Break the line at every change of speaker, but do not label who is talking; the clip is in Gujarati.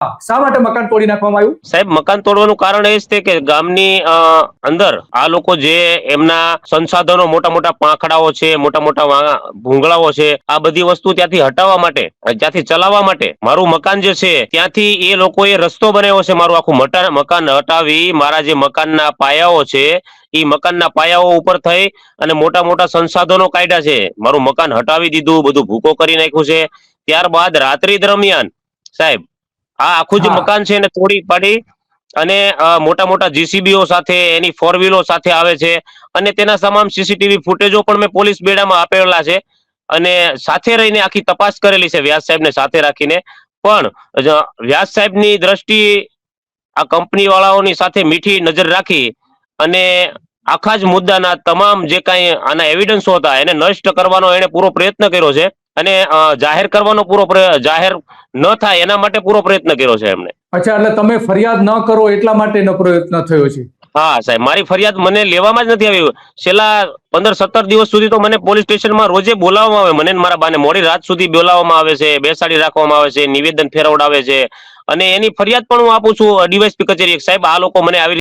શા માટે મકાન તોડી નાખવામાં આવ્યું?
સાહેબ, મકાન તોડવાનું કારણ એ જ છે કે ગામની અંદર આ લોકો જે એમના સંસાધનો, મોટા મોટા પાંખડાઓ છે, મોટા મોટા ભૂંગળાઓ છે, આ બધી વસ્તુ ત્યાંથી હટાવવા માટે, ત્યાંથી ચલાવવા માટે મારું મકાન જે છે ત્યાંથી એ લોકોએ રસ્તો બનાવ્યો છે. મારું આખું મકાન હટાવી મારા જે મકાનના પાયાઓ છે એ મકાનના પાયાઓ ઉપર થઈ અને મોટા મોટા સંસાધનો કાઢ્યા છે. મારું મકાન હટાવી દીધું, બધું ભૂકો કરી નાખ્યું છે. ત્યારબાદ રાત્રિ દરમિયાન સાહેબ આ આખું જે મકાન છે એને તોડી પાડી અને મોટા મોટા જીસીબીઓ સાથે, એની ફોર વ્હીલો સાથે આવે છે અને તેના તમામ સીસીટીવી ફૂટેજો પણ મેં પોલીસ બેડામાં આપેલા છે અને સાથે રહીને આખી તપાસ કરેલી છે વ્યાસ સાહેબને સાથે રાખીને. પણ વ્યાસ સાહેબની દ્રષ્ટિ આ કંપની વાળાઓની સાથે મીઠી નજર રાખી અને આખા જ મુદ્દાના તમામ જે કાંઈ આના એવિડન્સો હતા એને નષ્ટ કરવાનો એને પૂરો પ્રયત્ન કર્યો છે અને જાહેર કરવાનો જાહેર ન થાય એના માટે પૂરો પ્રયત્ન કર્યો છે એમને.
અચ્છા, એટલે તમે ફરિયાદ ન કરો એટલા માટેનો પ્રયત્ન થયો છે?
હા સાહેબ, મારી ફરિયાદ મને લેવામાં જ નથી આવી. છેલ્લા 15-17 દિવસ સુધી તો મને પોલીસ સ્ટેશનમાં રોજે બોલાવવામાં આવે, મને મારા બાને મોડી રાત સુધી બોલાવવામાં આવે છે, બેસાડી રાખવામાં આવે છે, નિવેદન ફેરવડાવે છે અને એની ફરિયાદ પણ હું આપું છું ડીવાયએસપી કચેરી. સાહેબ, આ લોકો મને આવી